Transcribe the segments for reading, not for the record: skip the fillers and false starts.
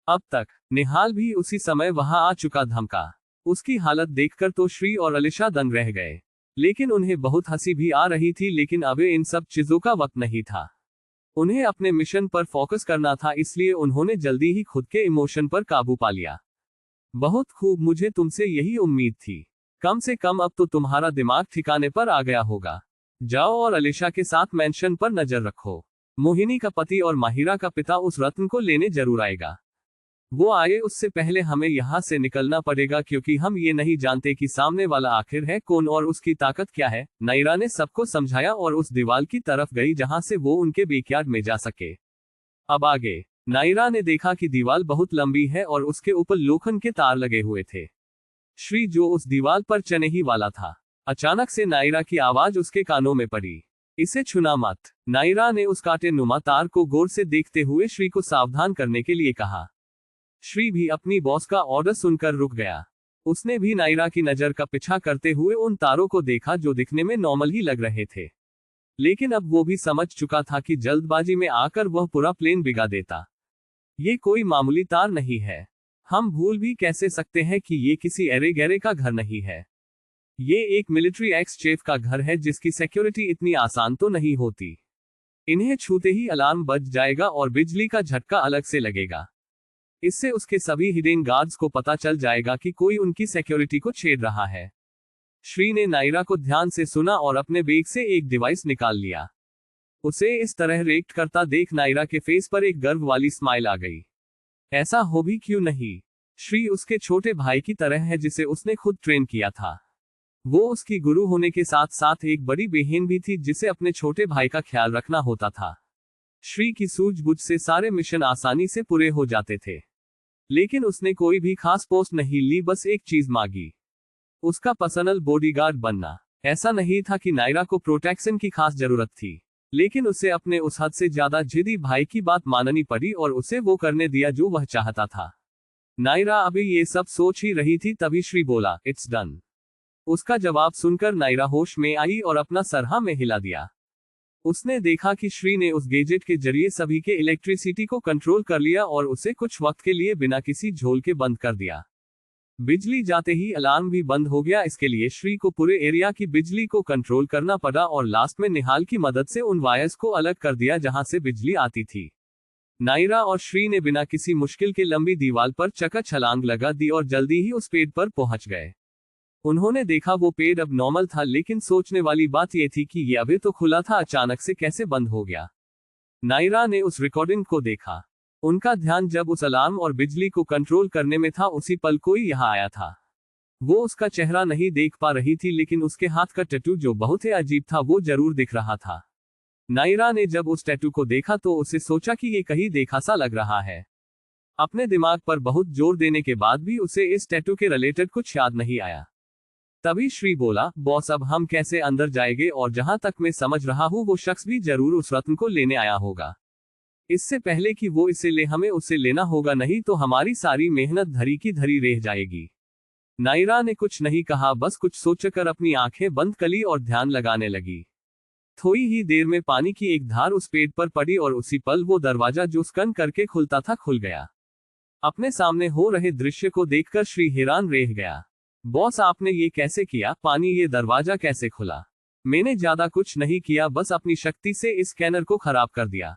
अब तक निहाल भी उसी समय वहां आ चुका धमका। उसकी हालत देखकर तो श्री और अलीशा दंग रह गए, लेकिन उन्हें बहुत हंसी भी आ रही थी। लेकिन अब इन सब चीजों का वक्त नहीं था, उन्हें अपने मिशन पर फोकस करना था, इसलिए उन्होंने जल्दी ही खुद के इमोशन पर काबू पा लिया। बहुत खूब, मुझे तुमसे यही उम्मीद थी। कम से कम अब तो तुम्हारा दिमाग ठिकाने पर आ गया होगा। जाओ और अलीशा के साथ मेंशन पर नजर रखो। मोहिनी का पति और माहिरा का पिता उस रत्न को लेने जरूर आएगा। वो आए उससे पहले हमें यहाँ से निकलना पड़ेगा, क्योंकि हम ये नहीं जानते कि सामने वाला आखिर है कौन और उसकी ताकत क्या है। नायरा ने सबको समझाया और उस दीवार की तरफ गई जहां से वो उनके बैकयार्ड में जा सके। अब आगे नायरा ने देखा कि दीवार बहुत लंबी है और उसके ऊपर लोखंड के तार लगे हुए थे। श्री जो उस दीवार पर चढ़ने ही वाला था, अचानक से नायरा की आवाज उसके कानों में पड़ी, इसे छूना मत। नायरा ने उस कांटे नुमा तार को गौर से देखते हुए श्री को सावधान करने के लिए कहा। श्री भी अपनी बॉस का ऑर्डर सुनकर रुक गया। उसने भी नायरा की नजर का पीछा करते हुए उन तारों को देखा जो दिखने में नॉर्मल ही लग रहे थे, लेकिन अब वो भी समझ चुका था कि जल्दबाजी में आकर वह पूरा प्लेन बिगा देता। ये कोई मामूली तार नहीं है। हम भूल भी कैसे सकते हैं कि ये किसी एरे गैरे का घर नहीं है। ये एक मिलिट्री एक्स चीफ का घर है जिसकी सिक्योरिटी इतनी आसान तो नहीं होती। इन्हें छूते ही अलार्म बज जाएगा और बिजली का झटका अलग से लगेगा। इससे उसके सभी हिडन गार्ड्स को पता चल जाएगा कि कोई उनकी सिक्योरिटी को छेड़ रहा है। श्री ने नायरा को ध्यान से सुना और अपने बैग से एक डिवाइस निकाल लिया। उसे इस तरह रिएक्ट करता देख नायरा के फेस पर एक गर्व वाली स्माइल आ गई। ऐसा हो भी क्यों नहीं, श्री उसके छोटे भाई की तरह है जिसे उसने खुद ट्रेन किया था। वो उसकी गुरु होने के साथ साथ एक बड़ी बहन भी थी जिसे अपने छोटे भाई का ख्याल रखना होता था। श्री की सूझबूझ से सारे मिशन आसानी से पूरे हो जाते थे, लेकिन उसने कोई भी खास पोस्ट नहीं ली, बस एक चीज मांगी, उसका पर्सनल बॉडीगार्ड बनना। ऐसा नहीं था कि नायरा को प्रोटेक्शन की खास जरूरत थी, लेकिन उसे अपने उस हद से ज्यादा जिद्दी भाई की बात माननी पड़ी और उसे वो करने दिया जो वह चाहता था। नायरा अभी ये सब सोच ही रही थी, तभी श्री बोला, इट्स डन। उसका जवाब सुनकर नायरा होश में आई और अपना सर हाँ में हिला दिया। उसने देखा कि श्री ने उस गैजेट के जरिए सभी के इलेक्ट्रिसिटी को कंट्रोल कर लिया और उसे कुछ वक्त के लिए बिना किसी झोल के बंद कर दिया। बिजली जाते ही अलार्म भी बंद हो गया। इसके लिए श्री को पूरे एरिया की बिजली को कंट्रोल करना पड़ा और लास्ट में निहाल की मदद से उन वायर्स को अलग कर दिया जहां से बिजली आती थी। नायरा और श्री ने बिना किसी मुश्किल के लंबी दीवार पर चका छलांग लगा दी और जल्दी ही उस पेड़ पर पहुंच गए। उन्होंने देखा वो पेड़ अब नॉर्मल था, लेकिन सोचने वाली बात यह थी कि ये अभी तो खुला था, अचानक से कैसे बंद हो गया। नायरा ने उस रिकॉर्डिंग को देखा। उनका ध्यान जब उस अलार्म और बिजली को कंट्रोल करने में था, उसी पल कोई यहाँ आया था। वो उसका चेहरा नहीं देख पा रही थी, लेकिन उसके हाथ का टैटू जो बहुत ही अजीब था वो जरूर दिख रहा था। नायरा ने जब उस टैटू को देखा तो उसे सोचा कि ये कहीं देखा सा लग रहा है। अपने दिमाग पर बहुत जोर देने के बाद भी उसे इस टैटू के रिलेटेड कुछ याद नहीं आया। तभी श्री बोला, बॉस अब हम कैसे अंदर जाएंगे, और जहां तक मैं समझ रहा हूं वो शख्स भी जरूर उस रत्न को लेने आया होगा। इससे पहले कि वो इसे ले हमें उसे लेना होगा, नहीं तो हमारी सारी मेहनत धरी की धरी रह जाएगी। नायरा ने कुछ नहीं कहा, बस कुछ सोचकर अपनी आंखें बंद करी और ध्यान लगाने लगी। थोड़ी ही देर में पानी की एक धार उस पेड़ पर पड़ी और उसी पल वो दरवाजा जो स्कन करके खुलता था खुल गया। अपने सामने हो रहे दृश्य को देखकर श्री हैरान रह गया। बॉस आपने ये कैसे किया? पानी, ये दरवाजा कैसे खुला? मैंने ज्यादा कुछ नहीं किया, बस अपनी शक्ति से इस स्कैनर को खराब कर दिया।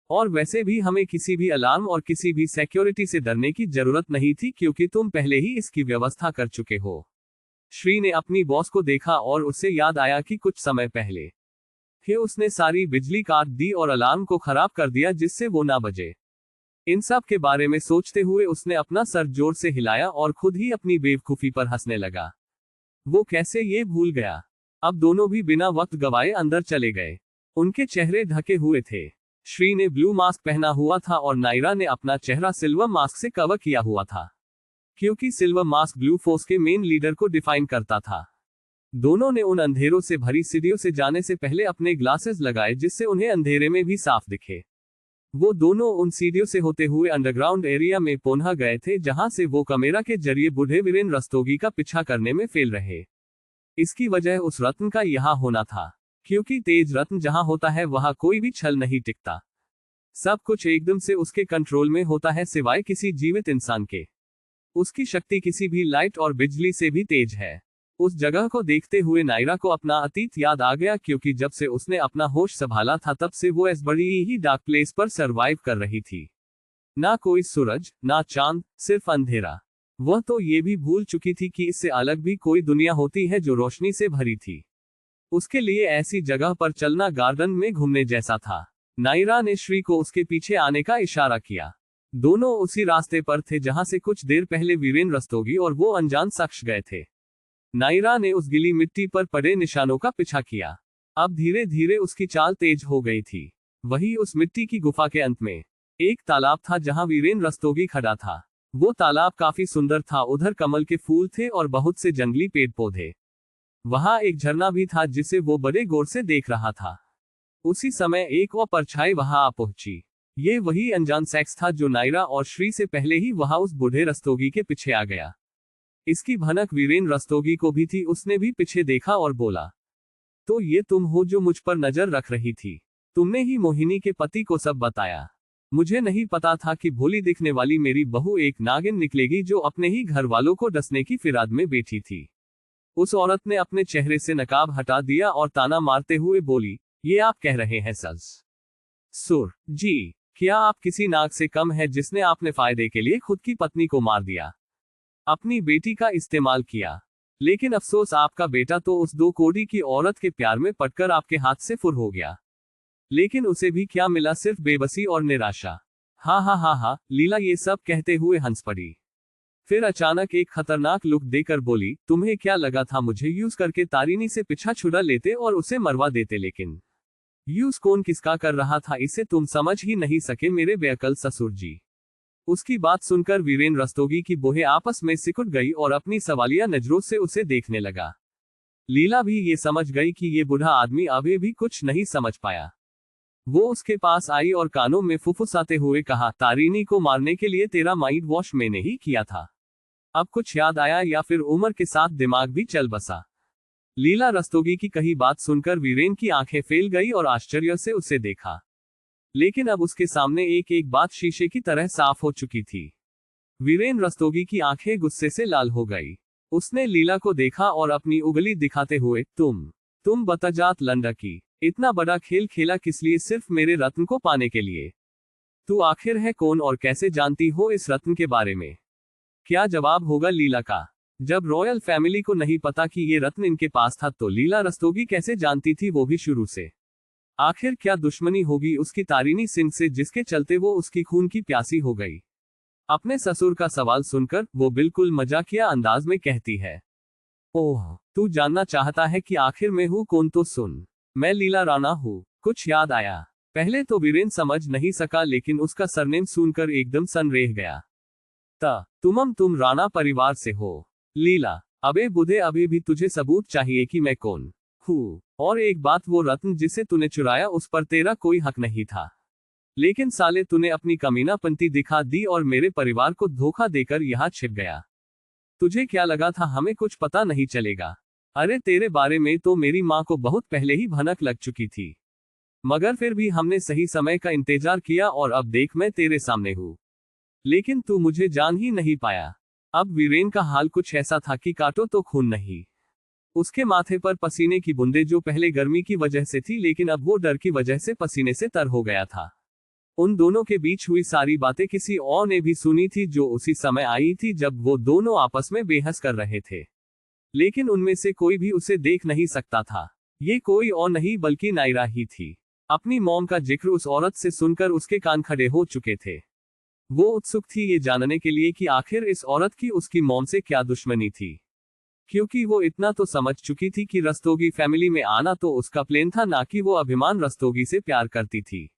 और वैसे भी हमें किसी भी अलार्म और किसी भी सिक्योरिटी से डरने की जरूरत नहीं थी, क्योंकि तुम पहले ही इसकी व्यवस्था कर चुके हो। श्री ने अपनी बॉस को देखा और उसे याद आया कि कुछ समय पहले ही उसने सारी बिजली काट दी और अलार्म को खराब कर दिया जिससे वो ना बजे। इन सब के बारे में सोचते हुए उसने अपना सर जोर से हिलाया और खुद ही अपनी बेवकूफी पर हंसने लगा। वो कैसे ये भूल गया। अब दोनों भी बिना वक्त गवाए अंदर चले गए। उनके चेहरे ढके हुए थे। श्री ने ब्लू मास्क पहना हुआ था और नायरा ने अपना चेहरा सिल्वर मास्क से कवर किया हुआ था, क्योंकि सिल्वर मास्क ब्लू फोर्स के मेन लीडर को डिफाइन करता था। दोनों ने उन अंधेरों से भरी सीढ़ियों से जाने से पहले अपने ग्लासेस लगाए जिससे उन्हें अंधेरे में भी साफ दिखे। वो दोनों उन सीढ़ियों से होते हुए अंडरग्राउंड एरिया में पहुंच गए थे, जहां से वो कैमरा के जरिए बूढ़े वीरेन रस्तोगी का पीछा करने में फेल रहे। इसकी वजह उस रत्न का यहाँ होना था, क्योंकि तेज रत्न जहां होता है वहां कोई भी छल नहीं टिकता। सब कुछ एकदम से उसके कंट्रोल में होता है सिवाय किसी जीवित इंसान के। उसकी शक्ति किसी भी लाइट और बिजली से भी तेज है। उस जगह को देखते हुए नायरा को अपना अतीत याद आ गया, क्योंकि जब से उसने अपना होश संभाला था तब से वो इस बड़ी ही डार्क प्लेस पर सरवाइव कर रही थी। ना कोई सूरज, ना चांद, सिर्फ अंधेरा। वह तो ये भी भूल चुकी थी कि इससे अलग भी कोई दुनिया होती है जो रोशनी से भरी थी। उसके लिए ऐसी जगह पर चलना गार्डन में घूमने जैसा था। नायरा ने श्री को उसके पीछे आने का इशारा किया। दोनों उसी रास्ते पर थे जहां से कुछ देर पहले वीरेन रस्तोगी और वो अनजान शख्स गए थे। नायरा ने उस गीली मिट्टी पर पड़े निशानों का पीछा किया। अब धीरे धीरे उसकी चाल तेज हो गई थी। वही उस मिट्टी की गुफा के अंत में एक तालाब था जहां वीरेन रस्तोगी खड़ा था। वो तालाब काफी सुंदर था। उधर कमल के फूल थे और बहुत से जंगली पेड़ पौधे। वहां एक झरना भी था जिसे वो बड़े गौर से देख रहा था। उसी समय एक और परछाई वहां आ पहुंची। ये वही अनजान शख्स था जो नायरा और श्री से पहले ही वहां उस बूढ़े रस्तोगी के पीछे आ गया। इसकी भनक वीरेन रस्तोगी को भी थी। उसने भी पीछे देखा और बोला, तो ये तुम हो जो मुझ पर नजर रख रही थी? तुमने ही मोहिनी के पति को सब बताया। मुझे नहीं पता था कि भोली दिखने वाली मेरी बहू एक नागिन निकलेगी जो अपने ही घर वालों को डसने की फिराद में बैठी थी। उस औरत ने अपने चेहरे से नकाब हटा दिया और ताना मारते हुए बोली, ये आप कह रहे हैं सज? सुर जी, क्या आप किसी नाग से कम है जिसने आपने फायदे के लिए खुद की पत्नी को मार दिया, अपनी बेटी का इस्तेमाल किया? लेकिन अफसोस, आपका बेटा तो उस 2 कौड़ी की औरत के प्यार में पड़कर आपके हाथ से फुर हो गया। लेकिन उसे भी क्या मिला? सिर्फ बेबसी और निराशा। हा हा हा हा। लीला ये सब कहते हुए हंस पड़ी। फिर अचानक एक खतरनाक लुक देकर बोली, तुम्हें क्या लगा था मुझे यूज करके तारिणी से पीछा छुड़ा लेते और उसे मरवा देते? लेकिन यूज कौन किसका कर रहा था इसे तुम समझ ही नहीं सके मेरे बेअकल ससुर जी। उसकी बात सुनकर वीरेन रस्तोगी की बोहें आपस में सिकुड़ गई और अपनी सवालिया नजरों से उसे देखने लगा। लीला भी ये समझ गई कि ये बूढ़ा आदमी अभी भी कुछ नहीं समझ पाया। वो उसके पास आई और कानों में फुफुसाते हुए कहा, तारिणी को मारने के लिए तेरा माइंड वॉश मैंने ही किया था। अब कुछ याद आया या फिर उम्र के साथ दिमाग भी चल बसा? लीला रस्तोगी की कही बात सुनकर वीरेन की आंखें फैल गई और आश्चर्य से उसे देखा। लेकिन अब उसके सामने एक एक बात शीशे की तरह साफ हो चुकी थी। वीरेन रस्तोगी की आंखें गुस्से से लाल हो गई। उसने लीला को देखा और अपनी उंगली दिखाते हुए, तुम बतजात लंडकी, इतना बड़ा खेल खेला किस लिए? सिर्फ मेरे रत्न को पाने के लिए? तू आखिर है कौन और कैसे जानती हो इस रत्न के बारे में? क्या जवाब होगा लीला का? जब रॉयल फैमिली को नहीं पता कि ये रत्न इनके पास था तो लीला रस्तोगी कैसे जानती थी, वो भी शुरू से? आखिर क्या दुश्मनी होगी उसकी तारिणी सिंह से जिसके चलते वो उसकी खून की प्यासी हो गई? अपने ससुर का सवाल सुनकर वो बिल्कुल मजाकिया अंदाज में कहती है, ओह, तू जानना चाहता है कि आखिर मैं हूं कौन? तो सुन, मैं लीला राणा हूँ। कुछ याद आया? पहले तो वीरेन समझ नहीं सका, लेकिन उसका सरनेम सुनकर एकदम सन रह गया। तुम राणा परिवार से हो? लीला, अबे बुधे, अभी भी तुझे सबूत चाहिए कि मैं कौन हूँ? और एक बात, वो रत्न जिसे तूने चुराया उस पर तेरा कोई हक नहीं था। लेकिन साले तूने अपनी कमीनापंती दिखा दी और मेरे परिवार को धोखा देकर यहाँ छिप गया। तुझे क्या लगा था हमें कुछ पता नहीं चलेगा? अरे तेरे बारे में तो मेरी माँ को बहुत पहले ही भनक लग चुकी थी, मगर फिर भी हमने सही समय का इंतजार किया और अब देख मैं तेरे सामने हूँ। लेकिन तू मुझे जान ही नहीं पाया। अब वीरेन का हाल कुछ ऐसा था कि काटो तो खून नहीं। उसके माथे पर पसीने की बूंदें जो पहले गर्मी की वजह से थी, लेकिन अब वो डर की वजह से पसीने से तर हो गया था। उन दोनों के बीच हुई सारी बातें किसी और ने भी सुनी थी, जो उसी समय आई थी जब वो दोनों आपस में बेहस कर रहे थे। लेकिन उनमें से कोई भी उसे देख नहीं सकता था। ये कोई और नहीं बल्कि नायरा ही थी। अपनी मॉम का जिक्र उस औरत से सुनकर उसके कान खड़े हो चुके थे। वो उत्सुक थी ये जानने के लिए कि आखिर इस औरत की उसकी मॉम से क्या दुश्मनी थी, क्योंकि वो इतना तो समझ चुकी थी कि रस्तोगी फैमिली में आना तो उसका प्लेन था, ना कि वो अभिमान रस्तोगी से प्यार करती थी।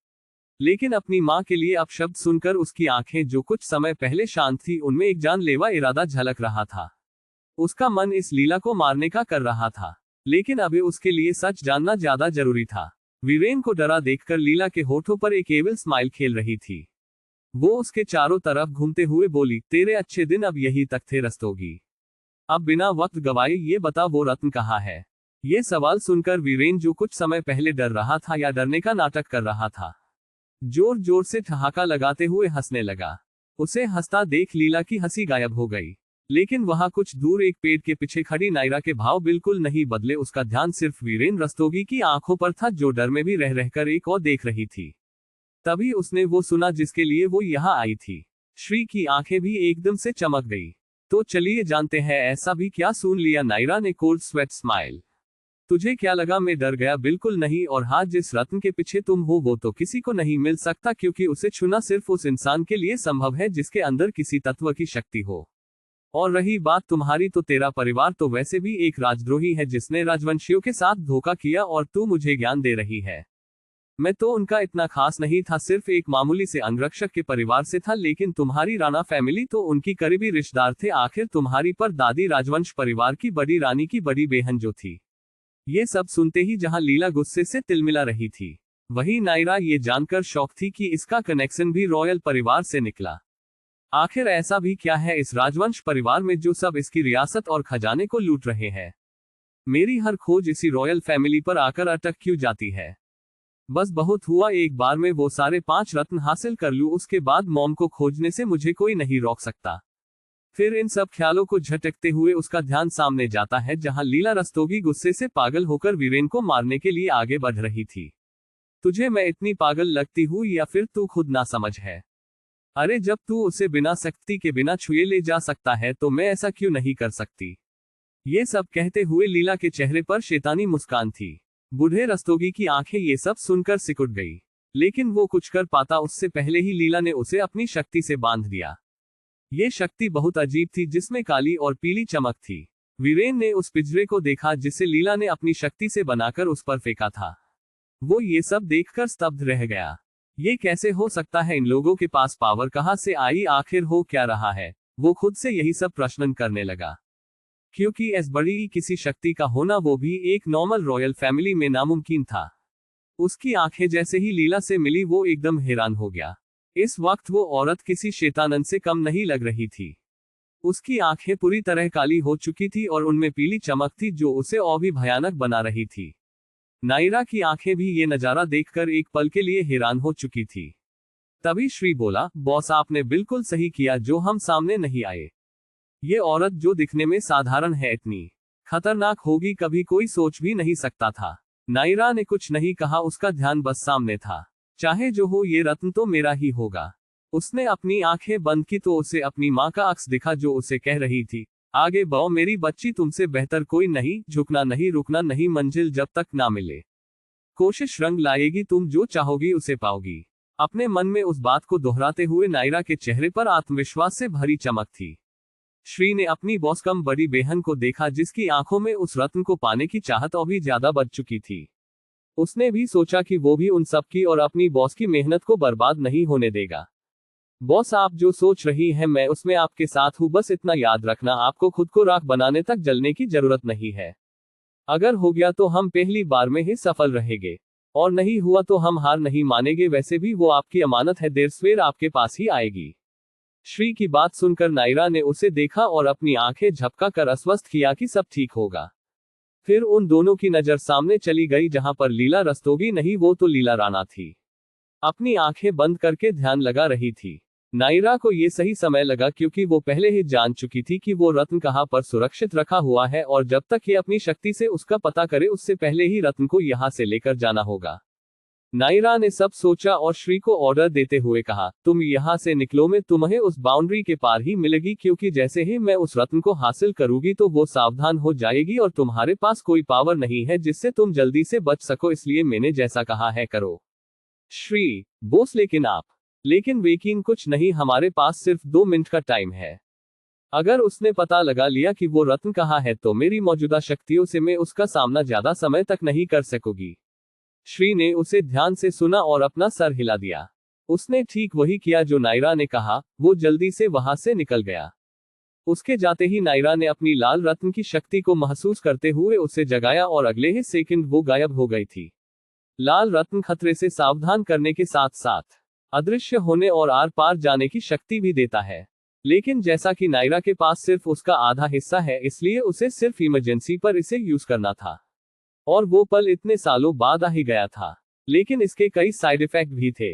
लेकिन अपनी माँ के लिए अपशब्द सुनकर उसकी आंखें जो कुछ समय पहले शांत थी, उनमें एक जानलेवा इरादा झलक रहा था। उसका मन इस लीला को मारने का कर रहा था, लेकिन अभी उसके लिए सच जानना ज्यादा जरूरी था। वीरेन को डरा देखकर लीला के होठों पर एक एविल स्माइल खेल रही थी। वो उसके चारों तरफ घूमते हुए बोली, तेरे अच्छे दिन अब यही तक थे रस्तोगी। अब बिना वक्त गवाए ये बता वो रत्न कहाँ है? ये सवाल सुनकर वीरेन, जो कुछ समय पहले डर रहा था या डरने का नाटक कर रहा था, जोर जोर से ठहाका लगाते हुए हंसने लगा। उसे हंसता देख लीला की हंसी गायब हो गई, लेकिन वहां कुछ दूर एक पेड़ के पीछे खड़ी नायरा के भाव बिल्कुल नहीं बदले। उसका ध्यान सिर्फ वीरेन रस्तोगी की आंखों पर था, जो डर में भी रह रहकर एक और देख रही थी। तभी उसने वो सुना जिसके लिए वो यहाँ आई थी। श्री की आंखें भी एकदम से चमक गई। तो चलिए जानते हैं ऐसा भी क्या सुन लिया। नायरा ने कोल्ड स्वेट स्माइल। तुझे क्या लगा मैं डर गया? बिल्कुल नहीं। और हाँ, जिस रत्न के पीछे तुम हो वो तो किसी को नहीं मिल सकता, क्योंकि उसे छूना सिर्फ उस इंसान के लिए संभव है जिसके अंदर किसी तत्व की शक्ति हो। और रही बात तुम्हारी, तो तेरा परिवार तो वैसे भी एक राजद्रोही है जिसने राजवंशियों के साथ धोखा किया, और तू मुझे ज्ञान दे रही है। मैं तो उनका इतना खास नहीं था, सिर्फ एक मामूली से अंगरक्षक के परिवार से था। लेकिन तुम्हारी राणा फैमिली तो उनकी करीबी रिश्तेदार थे। आखिर तुम्हारी पर दादी राजवंश परिवार की बड़ी रानी की बड़ी बहन जो थी। ये सब सुनते ही जहां लीला गुस्से से तिलमिला रही थी, वहीं नायरा ये जानकर शौक थी कि इसका कनेक्शन भी रॉयल परिवार से निकला। आखिर ऐसा भी क्या है इस राजवंश परिवार में जो सब इसकी रियासत और खजाने को लूट रहे हैं? मेरी हर खोज इसी रॉयल फैमिली पर आकर अटक क्यों जाती है? बस बहुत हुआ, एक बार में वो सारे 5 रत्न हासिल कर लूं, उसके बाद मॉम को खोजने से मुझे कोई नहीं रोक सकता। फिर इन सब ख्यालों को झटकते हुए उसका ध्यान सामने जाता है, जहां लीला रस्तोगी गुस्से से पागल होकर वीरेन को मारने के लिए आगे बढ़ रही थी। तुझे मैं इतनी पागल लगती हूँ या फिर तू खुद ना समझ है? अरे जब तू उसे बिना सख्ती के बिना छुए ले जा सकता है तो मैं ऐसा क्यों नहीं कर सकती? ये सब कहते हुए लीला के चेहरे पर शैतानी मुस्कान थी। बूढ़े रस्तोगी की आंखें ये सब सुनकर सिकुड़ गई, लेकिन वो कुछ कर पाता उससे पहले ही लीला ने उसे अपनी शक्ति से बांध दिया। ये शक्ति बहुत अजीब थी, जिसमें काली और पीली चमक थी। वीरेन ने उस पिंजरे को देखा जिसे लीला ने अपनी शक्ति से बनाकर उस पर फेंका था। वो ये सब देखकर स्तब्ध रह गया। ये कैसे हो सकता है? इन लोगों के पास पावर कहां से आई? आखिर हो क्या रहा है? वो खुद से यही सब प्रश्न करने लगा, क्योंकि इस बड़ी किसी शक्ति का होना, वो भी एक नॉर्मल रॉयल फैमिली में, नामुमकिन था। उसकी आंखें जैसे ही लीला से मिली वो एकदम हैरान हो गया। इस वक्त वो औरत किसी शैतानन से कम नहीं लग रही थी। उसकी आंखें पूरी तरह काली हो चुकी थी और उनमें पीली चमक थी जो उसे और भी भयानक बना रही थी। नायरा की आंखें भी ये नजारा देखकर एक पल के लिए हैरान हो चुकी थी। तभी श्री बोला, बॉस आपने बिल्कुल सही किया जो हम सामने नहीं आए। ये औरत जो दिखने में साधारण है इतनी खतरनाक होगी कभी कोई सोच भी नहीं सकता था। नायरा ने कुछ नहीं कहा, उसका ध्यान बस सामने था। चाहे जो हो, ये रत्न तो मेरा ही होगा। उसने अपनी आंखें बंद की तो उसे अपनी माँ का अक्स दिखा जो उसे कह रही थी, आगे बढ़ो मेरी बच्ची, तुमसे बेहतर कोई नहीं, झुकना नहीं, रुकना नहीं, मंजिल जब तक ना मिले। कोशिश रंग लाएगी, तुम जो चाहोगी उसे पाओगी। अपने मन में उस बात को दोहराते हुए नायरा के चेहरे पर आत्मविश्वास से भरी चमक थी। श्री ने अपनी बॉस कम बड़ी बहन को देखा जिसकी आंखों में उस रत्न को पाने की चाहत और भी ज्यादा बढ़ चुकी थी। उसने भी सोचा कि वो भी उन सब की और अपनी बॉस की मेहनत को बर्बाद नहीं होने देगा। बॉस आप जो सोच रही हैं मैं उसमें आपके साथ हूँ, बस इतना याद रखना आपको खुद को राख बनाने तक जलने की जरूरत नहीं है। अगर हो गया तो हम पहली बार में ही सफल रहेंगे, और नहीं हुआ तो हम हार नहीं मानेंगे। वैसे भी वो आपकी अमानत है, देर सवेर आपके पास ही आएगी। श्री की बात सुनकर नायरा ने उसे देखा और अपनी आंखें झपका कर आश्वस्त किया कि सब ठीक होगा। फिर उन दोनों की नजर सामने चली गई जहां पर लीला रस्तोगी नहीं, वो तो लीला राणा थी। अपनी आंखें बंद करके ध्यान लगा रही थी। नायरा को ये सही समय लगा क्योंकि वो पहले ही जान चुकी थी कि वो रत्न कहां पर सुरक्षित रखा हुआ है, और जब तक ये अपनी शक्ति से उसका पता करे उससे पहले ही रत्न को यहां से लेकर जाना होगा। नायरा ने सब सोचा और श्री को ऑर्डर देते हुए कहा, तुम यहां से निकलो, मैं तुम्हें उस बाउंड्री के पार ही मिलेगी, क्योंकि जैसे ही मैं उस रत्न को हासिल करूंगी तो वो सावधान हो जाएगी और तुम्हारे पास कोई पावर नहीं है जिससे तुम जल्दी से बच सको, इसलिए मैंने जैसा कहा है करो। श्री बोस लेकिन यकीन कुछ नहीं, हमारे पास सिर्फ 2 मिनट का टाइम है। अगर उसने पता लगा लिया कि वो रत्न कहाँ है तो मेरी मौजूदा शक्तियों से मैं उसका सामना ज्यादा समय तक नहीं कर सकूंगी। श्री ने उसे ध्यान से सुना और अपना सर हिला दिया। उसने ठीक वही किया जो नायरा ने कहा। वो जल्दी से वहां से निकल गया। उसके जाते ही नायरा ने अपनी लाल रत्न की शक्ति को महसूस करते हुए उसे जगाया और अगले ही सेकंड वो गायब हो गई थी। लाल रत्न खतरे से सावधान करने के साथ साथ अदृश्य होने और आर पार जाने की शक्ति भी देता है, लेकिन जैसा कि नायरा के पास सिर्फ उसका आधा हिस्सा है, इसलिए उसे सिर्फ इमरजेंसी पर इसे यूज करना था। और वो पल इतने सालों बाद आ ही गया था, लेकिन इसके कई साइड इफेक्ट भी थे।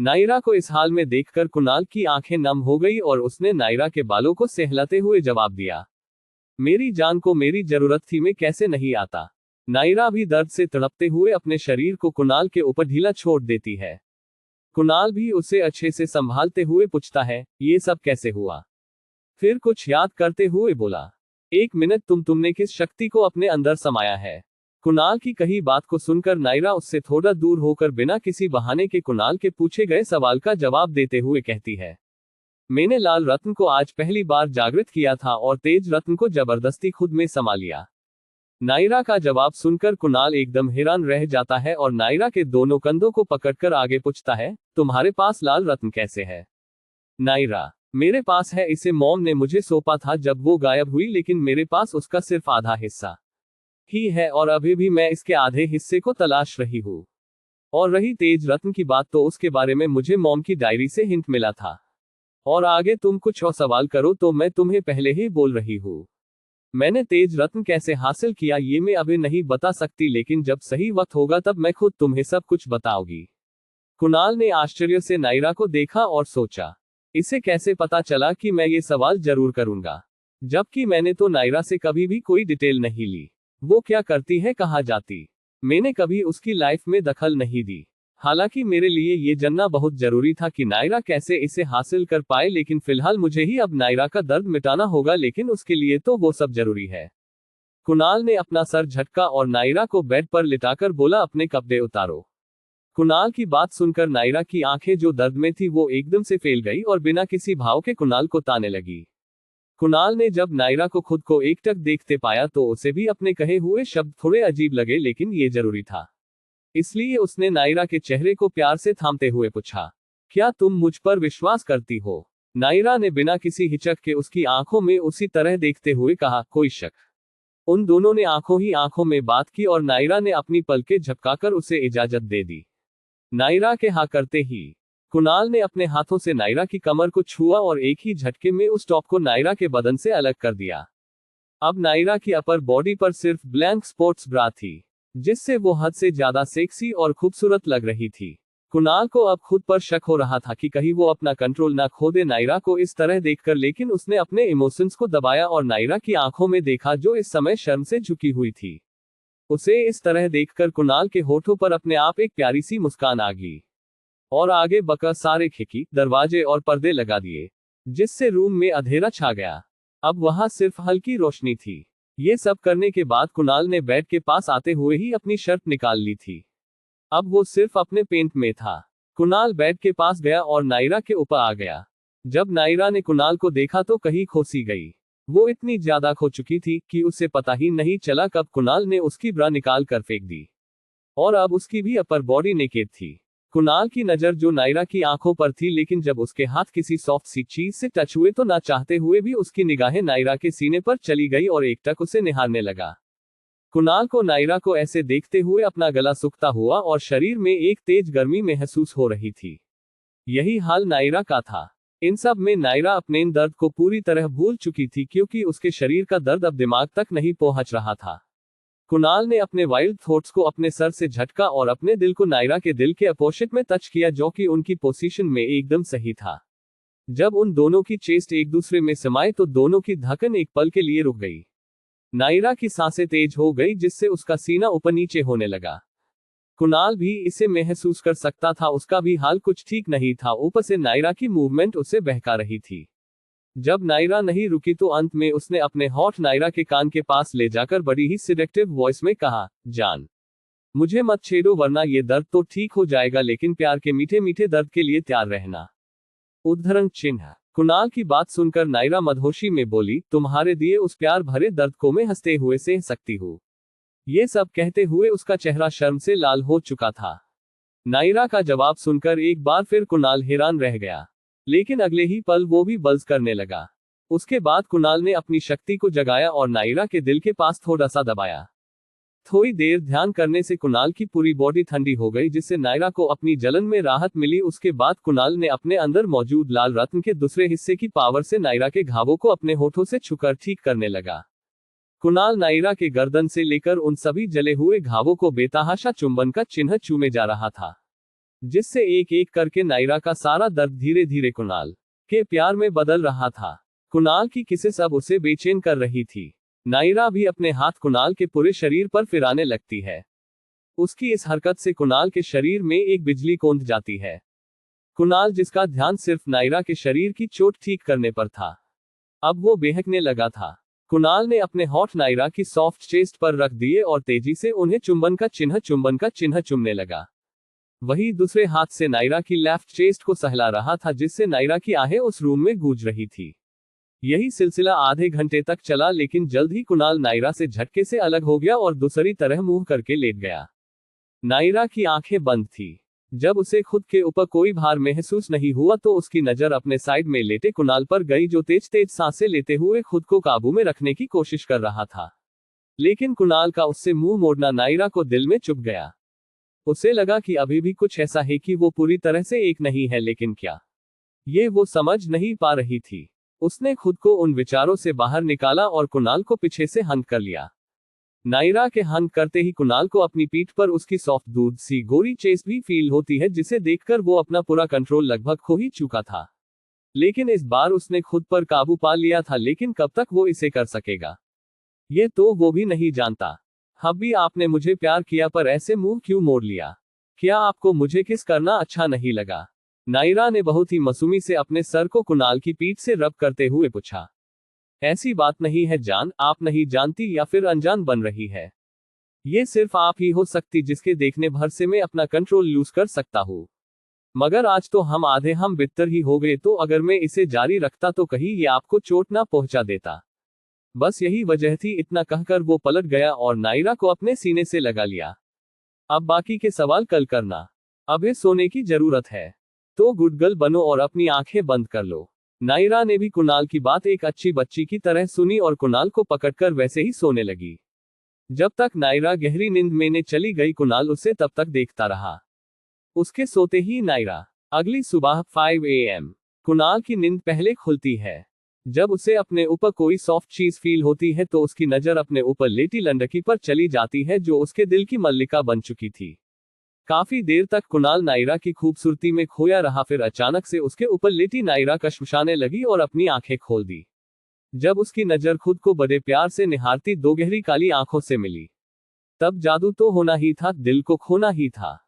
नायरा को इस हाल में देखकर कुणाल की आंखें नम हो गई और उसने नायरा के बालों को सहलाते हुए जवाब दिया, मेरी जान को मेरी जरूरत थी, मैं कैसे नहीं आता। नायरा भी दर्द से तड़पते हुए अपने शरीर को कुणाल के ऊपर ढीला छोड़ देती है। कुणाल भी उसे अच्छे से संभालते हुए पूछता है, ये सब कैसे हुआ। फिर कुछ याद करते हुए बोला, 1 मिनट, तुमने किस शक्ति को अपने अंदर समाया है। कुणाल की कही बात को सुनकर नायरा उससे थोड़ा दूर होकर बिना किसी बहाने के कुणाल के पूछे गए सवाल का जवाब देते हुए कहती है, मैंने लाल रत्न को आज पहली बार जागृत किया था और तेज रत्न को जबरदस्ती खुद में समा लिया। नायरा का जवाब सुनकर कुणाल एकदम हैरान रह जाता है और नायरा के दोनों कंधों को पकड़कर आगे पूछता है, तुम्हारे पास लाल रत्न कैसे है। नायरा, मेरे पास है, इसे मॉम ने मुझे सौंपा था जब वो गायब हुई, लेकिन मेरे पास उसका सिर्फ आधा हिस्सा ही है और अभी भी मैं इसके आधे हिस्से को तलाश रही हूँ। और रही तेज रत्न की बात, तो उसके बारे में मुझे मॉम की डायरी से हिंट मिला था। और आगे तुम कुछ और सवाल करो तो मैं तुम्हें पहले ही बोल रही हूँ, मैंने तेज रत्न कैसे हासिल किया ये मैं अभी नहीं बता सकती, लेकिन जब सही वक्त होगा तब मैं खुद तुम्हें सब कुछ बताऊंगी। कुणाल ने आश्चर्य से नायरा को देखा और सोचा, इसे कैसे पता चला कि मैं ये सवाल जरूर करूंगा, जबकि मैंने तो नायरा से कभी भी कोई डिटेल नहीं ली। वो क्या करती है, कहाँ जाती, मैंने कभी उसकी लाइफ में दखल नहीं दी। हालांकि मेरे लिए ये जानना बहुत जरूरी था कि नायरा कैसे इसे हासिल कर पाए, लेकिन फिलहाल मुझे ही अब नायरा का दर्द मिटाना होगा, लेकिन उसके लिए तो वो सब जरूरी है। कुणाल ने अपना सर झटका और नायरा को बेड पर लिटाकर बोला, अपने कपड़े उतारो। कुणाल की बात सुनकर नायरा की आंखें जो दर्द में थी वो एकदम से फैल गई और बिना किसी भाव के कुणाल को ताने लगी। कुणाल ने जब नायरा को खुद को एकटक देखते पाया तो उसे भी अपने कहे हुए शब्द थोड़े अजीब लगे, लेकिन ये जरूरी था, इसलिए उसने नायरा के चेहरे को प्यार से थामते हुए पूछा, क्या तुम मुझ पर विश्वास करती हो। नायरा ने बिना किसी हिचक के उसकी आंखों में उसी तरह देखते हुए कहा, कोई शक। उन दोनों ने आंखों ही आंखों में बात की और नायरा ने अपनी पलकें झपकाकर उसे इजाजत दे दी। नायरा के हाँ करते ही कुणाल ने अपने हाथों से नायरा की कमर को छुआ और एक ही झटके में उस टॉप को नायरा के बदन से अलग कर दिया। अब नायरा की अपर बॉडी पर सिर्फ ब्लैंक स्पोर्ट्स ब्रा थी, जिससे वो हद से ज्यादा सेक्सी और खूबसूरत लग रही थी। कुणाल को अब खुद पर शक हो रहा था कि कहीं वो अपना कंट्रोल ना खो दे नायरा को इस तरह देखकर, लेकिन उसने अपने इमोशंस को दबाया और नायरा की आंखों में देखा जो इस समय शर्म से झुकी हुई थी। उसे इस तरह देखकर कुणाल के होठों पर अपने आप एक प्यारी सी मुस्कान आ गई और आगे बका सारे खिड़की, दरवाजे और पर्दे लगा दिए, जिससे रूम में अंधेरा छा गया। अब वहां सिर्फ हल्की रोशनी थी। ये सब करने के बाद कुणाल ने बेड के पास आते हुए ही अपनी शर्ट निकाल ली थी। अब वो सिर्फ अपने पेंट में था। कुणाल बेड के पास गया और नायरा के ऊपर आ गया। जब नायरा ने कुणाल को देखा तो कहीं खोसी गई। वो इतनी ज्यादा खो चुकी थी कि उसे पता ही नहीं चला कब कुणाल ने उसकी ब्रा निकाल कर फेंक दी और अब उसकी भी अपर बॉडी नेकेड थी। कुणाल की नजर जो नायरा की आंखों पर थी, लेकिन जब उसके हाथ किसी सॉफ्ट सी चीज से टच हुए तो ना चाहते हुए भी उसकी निगाहें नायरा के सीने पर चली गई और एकटक उसे निहारने लगा। कुणाल को नायरा को ऐसे देखते हुए अपना गला सूखता हुआ और शरीर में एक तेज गर्मी महसूस हो रही थी। यही हाल नायरा का था। इन सब में नायरा अपने दर्द को पूरी तरह भूल चुकी थी, क्योंकि उसके शरीर का दर्द अब दिमाग तक नहीं पहुंच रहा था। कुणाल ने अपने वाइल्ड थॉट्स को अपने सर से झटका और अपने दिल को नायरा के दिल के अपोजिट में टच किया, जो कि उनकी पोजीशन में एकदम सही था। जब उन दोनों की चेस्ट एक दूसरे में समाये तो दोनों की धड़कन एक पल के लिए रुक गई। नायरा की सांसें तेज हो गई, जिससे उसका सीना ऊपर नीचे होने लगा। कुणाल भी इसे महसूस कर सकता था, उसका भी हाल कुछ ठीक नहीं था। ऊपर से नायरा की मूवमेंट उसे बहका रही थी। जब नायरा नहीं रुकी तो अंत में उसने अपने होठ नायरा के कान के पास ले जाकर बड़ी ही सिडेक्टिव वॉइस में कहा, जान, मुझे मत छेड़ो वरना ये दर्द तो ठीक हो जाएगा, लेकिन प्यार के मीठे मीठे दर्द के लिए तैयार रहना। उद्धरण चिन्ह। कुणाल की बात सुनकर नायरा मदहोशी में बोली, तुम्हारे दिए उस प्यार भरे दर्द को मैं हंसते हुए सह सकती हूँ। ये सब कहते हुए उसका चेहरा शर्म से लाल हो चुका था। नायरा का जवाब सुनकर एक बार फिर कुणाल हैरान रह गया, लेकिन अगले ही पल वो भी बल्ज करने लगा। उसके बाद कुणाल ने अपनी शक्ति को जगाया और नायरा के दिल के पास थोड़ा सा दबाया। थोड़ी देर ध्यान करने से कुणाल की पूरी बॉडी ठंडी हो गई, जिससे नायरा को अपनी जलन में राहत मिली। उसके बाद कुणाल ने अपने अंदर मौजूद लाल रत्न के दूसरे हिस्से की पावर से नायरा के घावों को अपने होठों से छूकर ठीक करने लगा। कुणाल नायरा के गर्दन से लेकर उन सभी जले हुए घावों को बेतहाशा चुंबन का चिन्ह चूमे जा रहा था। जिससे एक एक करके नायरा का सारा दर्द धीरे धीरे कुणाल के प्यार में बदल रहा था। कुणाल की किसेस अब उसे बेचैन कर रही थी। नायरा भी अपने हाथ कुणाल के पूरे शरीर पर फिराने लगती है। उसकी इस हरकत से कुणाल के शरीर में एक बिजली कौंध जाती है। कुणाल, जिसका ध्यान सिर्फ नायरा के शरीर की चोट ठीक करने पर था, अब वो बेहकने लगा था। कुणाल ने अपने होठ नायरा की सॉफ्ट चेस्ट पर रख दिए और तेजी से उन्हें चुंबन का चिन्ह चुमने लगा। वही दूसरे हाथ से नायरा की लेफ्ट चेस्ट को सहला रहा था, जिससे नायरा की आहें उस रूम में गूंज रही थी। यही सिलसिला आधे घंटे तक चला, लेकिन जल्द ही कुणाल नायरा से झटके से अलग हो गया और दूसरी तरह मुंह करके लेट गया। नायरा की आंखें बंद थी। जब उसे खुद के ऊपर कोई भार महसूस नहीं हुआ तो उसकी नजर अपने साइड में लेटे कुणाल पर गई, जो तेज तेज सांसें लेते हुए खुद को काबू में रखने की कोशिश कर रहा था। लेकिन कुणाल का उससे मुंह मोड़ना नायरा को दिल में चुभ गया। उसे लगा कि अभी भी कुछ ऐसा है कि वो पूरी तरह से एक नहीं है, लेकिन क्या ये वो समझ नहीं पा रही थी। उसने खुद को उन विचारों से बाहर निकाला और कुणाल को पीछे से हंक कर लिया। नायरा के हंक करते ही कुणाल को अपनी पीठ पर उसकी सॉफ्ट दूध सी गोरी चेस्ट भी फील होती है, जिसे देखकर वो अपना पूरा कंट्रोल लगभग खो ही चुका था। लेकिन इस बार उसने खुद पर काबू पा लिया था, लेकिन कब तक वो इसे कर सकेगा, ये तो वो भी नहीं जानता। हब्बी, आपने मुझे प्यार किया पर ऐसे मुंह क्यों मोड़ लिया? क्या आपको मुझे किस करना अच्छा नहीं लगा? नायरा ने बहुत ही मासूमी से अपने सर को कुणाल की पीठ से रब करते हुए पूछा। ऐसी बात नहीं है जान, आप नहीं जानती या फिर अनजान बन रही है। ये सिर्फ आप ही हो सकती जिसके देखने भर से मैं अपना कंट्रोल लूज कर सकता हूँ। मगर आज तो हम आधे हम बित्तर ही हो गए, तो अगर मैं इसे जारी रखता तो कहीं ये आपको चोट ना पहुंचा देता। बस यही वजह थी। इतना कहकर वो पलट गया और नायरा को अपने सीने से लगा लिया। अब बाकी के सवाल कल करना, अभी सोने की जरूरत है। तो गुड गर्ल बनो और अपनी आंखें बंद कर लो। नायरा ने भी कुणाल की बात एक अच्छी बच्ची की तरह सुनी और कुणाल को पकड़कर वैसे ही सोने लगी। जब तक नायरा गहरी नींद में चली गई, कुणाल उसे तब तक देखता रहा। उसके सोते ही नायरा अगली सुबह 5 AM कुणाल की नींद पहले खुलती है। जब उसे अपने ऊपर कोई सॉफ्ट चीज फील होती है तो उसकी नजर अपने ऊपर लेटी लंडकी पर चली जाती है, जो उसके दिल की मल्लिका बन चुकी थी। काफी देर तक कुणाल नायरा की खूबसूरती में खोया रहा, फिर अचानक से उसके ऊपर लेटी नायरा कशमशाने लगी और अपनी आंखें खोल दी। जब उसकी नजर खुद को बड़े प्यार से निहारती दो गहरी काली आंखों से मिली, तब जादू तो होना ही था, दिल को खोना ही था।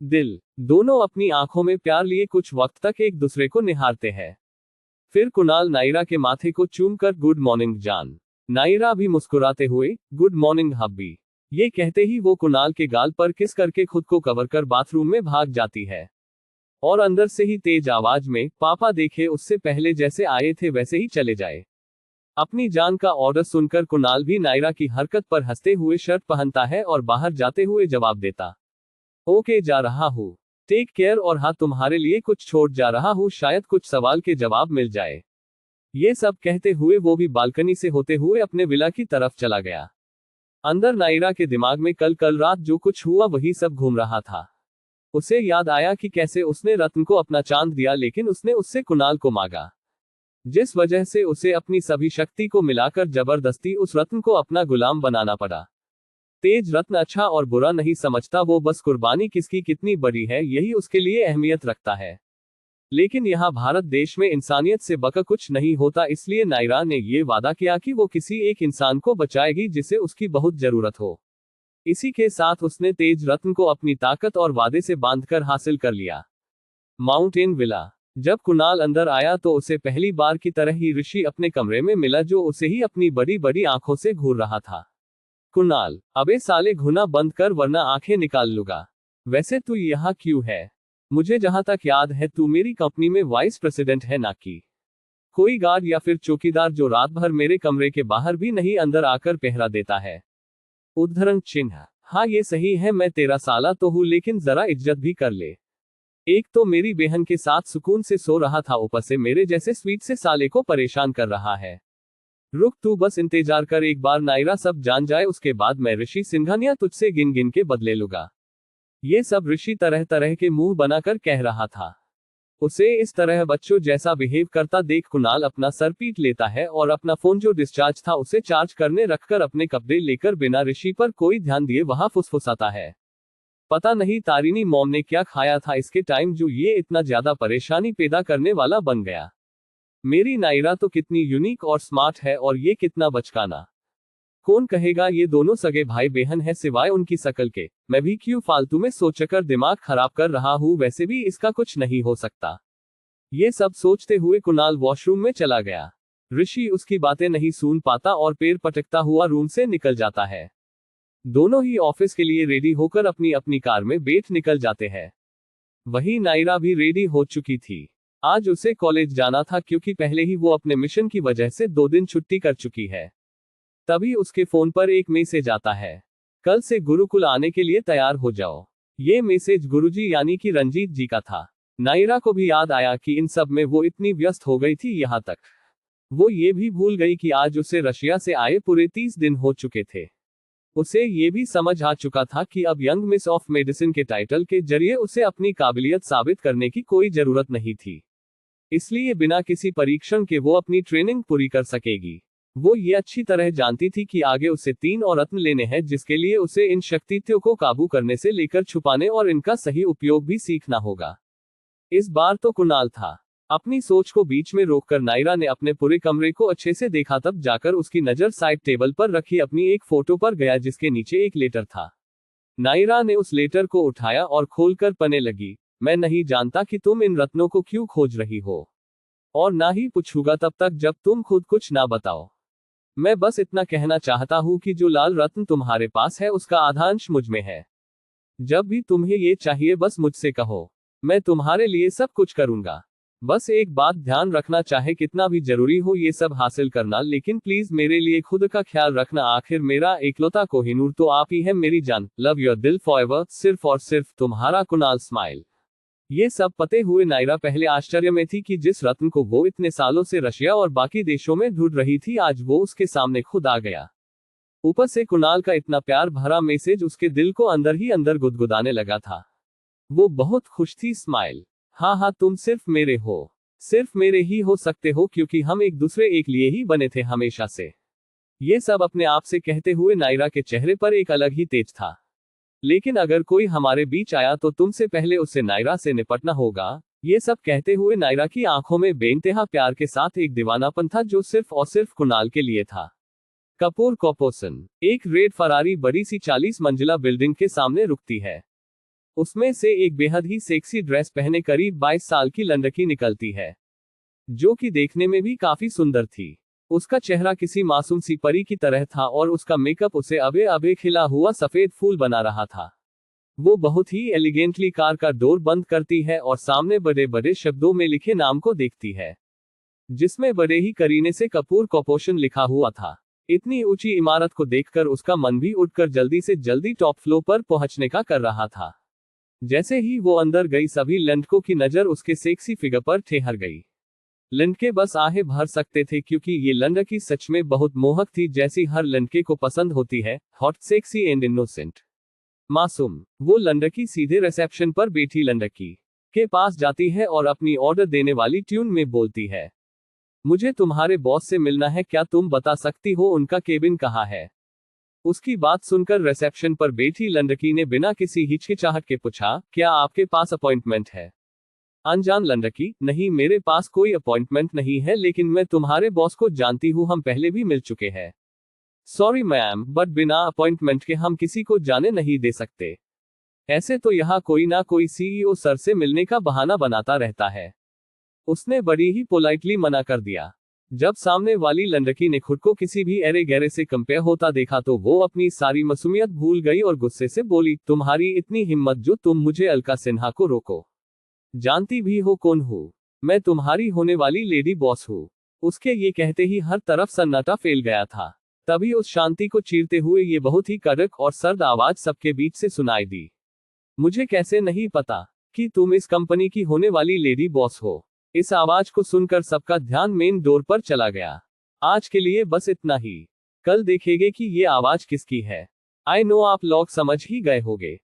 दिल दोनों अपनी आंखों में प्यार लिए कुछ वक्त तक एक दूसरे को निहारते हैं। फिर कुणाल नायरा के माथे को चूमकर गुड मॉर्निंग जान, नायरा भी मुस्कुराते हुए गुड मॉर्निंग हब्बी, ये कहते ही वो कुणाल के गाल पर किस करके खुद को कवर कर बाथरूम में भाग जाती है। और अंदर से ही तेज आवाज में, पापा देखे उससे पहले जैसे आए थे वैसे ही चले जाए। अपनी जान का ऑर्डर सुनकर कुणाल भी नायरा की हरकत पर हंसते हुए शर्ट पहनता है और बाहर जाते हुए जवाब देता, ओके जा रहा हूँ, टेक केयर, और हाँ तुम्हारे लिए कुछ छोड़ जा रहा हूँ, शायद कुछ सवाल के जवाब मिल जाए। ये सब कहते हुए वो भी बालकनी से होते हुए अपने विला की तरफ चला गया। अंदर नायरा के दिमाग में कल रात जो कुछ हुआ वही सब घूम रहा था। उसे याद आया कि कैसे उसने रत्न को अपना चांद दिया, लेकिन उसने उससे कुणाल को मांगा, जिस वजह से उसे अपनी सभी शक्ति को मिलाकर जबरदस्ती उस रत्न को अपना गुलाम बनाना पड़ा। तेज रत्न अच्छा और बुरा नहीं समझता, वो बस कुर्बानी किसकी कितनी बड़ी है यही उसके लिए अहमियत रखता है। लेकिन यहाँ भारत देश में इंसानियत से बका कुछ नहीं होता, इसलिए नायरा ने ये वादा किया कि वो किसी एक इंसान को बचाएगी जिसे उसकी बहुत जरूरत हो। इसी के साथ उसने तेज रत्न को अपनी ताकत और वादे से बांधकर हासिल कर लिया। Mountain villa. जब कुणाल अंदर आया तो उसे पहली बार की तरह ही ऋषि अपने कमरे में मिला, जो उसे ही अपनी बड़ी बड़ी आंखों से घूर रहा था। कुणाल, अबे साले घुना बंद कर वरना आंखें निकाल लूंगा। वैसे तू यहाँ क्यों है? मुझे जहां तक याद है तू मेरी कंपनी में वाइस प्रेसिडेंट है, ना कि कोई गार्ड या फिर चौकीदार जो रात भर मेरे कमरे के बाहर भी नहीं अंदर आकर पहरा देता है। उद्धरण चिन्ह। हाँ ये सही है, मैं तेरा साला तो हूँ, लेकिन जरा इज्जत भी कर ले। एक तो मेरी बहन के साथ सुकून से सो रहा था, ऊपर से मेरे जैसे स्वीट से साले को परेशान कर रहा है। रुक, तू बस इंतजार कर, एक बार नायरा सब जान जाए उसके बाद मैं ऋषि सिंघानिया तुझसे गिन गिन के बदले लूंगा। ये सब ऋषि तरह तरह के मुंह बनाकर कह रहा था। उसे इस तरह बच्चों जैसा बिहेव करता देख कुणाल अपना सर पीट लेता है और अपना फोन जो डिस्चार्ज था उसे चार्ज करने रखकर अपने कपड़े लेकर बिना ऋषि पर कोई ध्यान दिए वहां फुसफुसाता है। पता नहीं तारिणी मॉम ने क्या खाया था इसके टाइम जो ये इतना ज्यादा परेशानी पैदा करने वाला बन गया। मेरी नायरा तो कितनी यूनिक और स्मार्ट है और ये कितना बचकाना। कौन कहेगा ये दोनों सगे भाई बहन है सिवाय उनकी शकल के। मैं भी क्यों फालतू में सोचकर दिमाग खराब कर रहा हूँ, वैसे भी इसका कुछ नहीं हो सकता। ये सब सोचते हुए कुणाल वॉशरूम में चला गया। ऋषि उसकी बातें नहीं सुन पाता और पैर पटकता हुआ रूम से निकल जाता है। दोनों ही ऑफिस के लिए रेडी होकर अपनी अपनी कार में बैठ निकल जाते हैं। वहीं नायरा भी रेडी हो चुकी थी। आज उसे कॉलेज जाना था क्योंकि पहले ही वो अपने मिशन की वजह से 2 दिन छुट्टी कर चुकी है। तभी उसके फोन पर एक मैसेज आता है, कल से गुरुकुल आने के लिए तैयार हो जाओ। ये मैसेज गुरुजी यानी कि रंजीत जी का था। नायरा को भी याद आया कि इन सब में वो इतनी व्यस्त हो गई थी, यहाँ तक वो ये भी भूल गई कि आज उसे रशिया से आए पूरे 30 दिन हो चुके थे। उसे ये भी समझ आ चुका था कि अब यंग मिस ऑफ मेडिसिन के टाइटल के जरिए उसे अपनी काबिलियत साबित करने की कोई जरूरत नहीं थी, इसलिए बिना किसी परीक्षण के वो अपनी ट्रेनिंग पूरी कर सकेगी। वो ये अच्छी तरह जानती थी कि आगे उसे 3 और रत्न लेने हैं, जिसके लिए उसे इन शक्तियों को काबू करने से लेकर छुपाने और इनका सही उपयोग भी सीखना होगा। इस बार तो कुणाल था। अपनी सोच को बीच में रोककर नायरा ने अपने पूरे कमरे को अच्छे से देखा, तब जाकर उसकी नजर साइड टेबल पर रखी अपनी एक फोटो पर गया जिसके नीचे एक लेटर था। नायरा ने उस लेटर को उठाया और खोलकर पढ़ने लगी। मैं नहीं जानता कि तुम इन रत्नों को क्यों खोज रही हो, और ना ही पूछूंगा तब तक जब तुम खुद कुछ ना बताओ। मैं बस इतना कहना चाहता हूं कि जो लाल रत्न तुम्हारे पास है उसका आधा अंश मुझ में है। जब भी तुम्हें ये चाहिए बस मुझसे कहो, मैं तुम्हारे लिए सब कुछ करूंगा। बस एक बात ध्यान रखना, चाहे कितना भी जरूरी हो ये सब हासिल करना, लेकिन प्लीज मेरे लिए खुद का ख्याल रखना। आखिर मेरा एकलौता कोहिनूर तो आप ही है मेरी जान। लव योर दिल फॉरएवर, सिर्फ और सिर्फ तुम्हारा कुणाल स्माइल। ये सब पते हुए नायरा पहले आश्चर्य में थी कि जिस रत्न को वो इतने सालों से रशिया और बाकी देशों में ढूंढ रही थी आज वो उसके सामने खुद आ गया। ऊपर से कुणाल का इतना प्यार भरा मैसेज उसके दिल को अंदर ही अंदर गुदगुदाने लगा था। वो बहुत खुश थी। स्माइल, हाँ हाँ तुम सिर्फ मेरे हो, सिर्फ मेरे ही हो सकते हो, क्योंकि हम एक दूसरे एक लिए ही बने थे हमेशा से। ये सब अपने आप से कहते हुए नायरा के चेहरे पर एक अलग ही तेज था। लेकिन अगर कोई हमारे बीच आया तो तुमसे पहले उससे नायरा से निपटना होगा। ये सब कहते हुए नायरा की आंखों में बेइंतहा प्यार के साथ एक दीवानापन था जो सिर्फ और सिर्फ कुणाल के लिए था। कपूर कॉर्पोरेशन एक रेड फरारी बड़ी सी 40 मंजिला बिल्डिंग के सामने रुकती है। उसमें से एक बेहद ही सेक्सी ड्रेस पहने करीब 22 साल की लड़की निकलती है, जो कि देखने में भी काफी सुंदर थी। उसका चेहरा किसी मासूम सी परी की तरह था और उसका मेकअप उसे अबे अबे खिला हुआ सफेद फूल बना रहा था। वो बहुत ही एलिगेंटली कार का डोर बंद करती है और सामने बड़े बड़े शब्दों में लिखे नाम को देखती है, जिसमें बड़े ही करीने से कपूर कॉर्पोरेशन लिखा हुआ था। इतनी ऊंची इमारत को देखकर उसका मन भी उठकर जल्दी से जल्दी टॉप फ्लोर पर पहुंचने का कर रहा था। जैसे ही वो अंदर गई सभी लड़कों की नजर उसके सेक्सी फिगर पर ठहर गई। लड़के बस आहें भर सकते थे क्योंकि ये लड़की सच में बहुत मोहक थी, जैसी हर लड़के को पसंद होती है, हॉट, सेक्सी एंड इनोसेंट, मासूम। वो लड़की सीधे रिसेप्शन पर बैठी लड़की के पास जाती है और अपनी ऑर्डर देने वाली ट्यून में बोलती है, मुझे तुम्हारे बॉस से मिलना है, क्या तुम बता सकती हो उनका केबिन कहाँ है? उसकी बात सुनकर रिसेप्शन पर बैठी लड़की ने बिना किसी हिचकिचाहट के पूछा, क्या आपके पास अपॉइंटमेंट है? अनजान लड़की, नहीं मेरे पास कोई अपॉइंटमेंट नहीं है, लेकिन मैं तुम्हारे बॉस को जानती हूँ, हम पहले भी मिल चुके हैं। सॉरी मैम, बट बिना अपॉइंटमेंट के हम किसी को जाने नहीं दे सकते। ऐसे तो यहाँ कोई ना कोई सीईओ सर से मिलने का बहाना बनाता रहता है। उसने बड़ी ही पोलाइटली मना कर दिया। जब सामने वाली लड़की ने खुद को किसी भी एरे गहरे से कंपेयर होता देखा तो वो अपनी सारी मासूमियत भूल गई और गुस्से से बोली, तुम्हारी इतनी हिम्मत जो तुम मुझे अलका सिन्हा को रोको। जानती भी हो कौन हूँ? मैं तुम्हारी होने वाली लेडी बॉस हूँ। उसके ये कहते ही हर तरफ सन्नाटा फैल गया था। तभी उस शांति को चीरते हुए ये बहुत ही कड़क और सर्द आवाज सबके बीच से सुनाई दी, मुझे कैसे नहीं पता कि तुम इस कंपनी की होने वाली लेडी बॉस हो। इस आवाज को सुनकर सबका ध्यान मेन डोर पर चला गया। आज के लिए बस इतना ही, कल देखेंगे कि ये आवाज किसकी है। आई नो आप लोग समझ ही गए होंगे।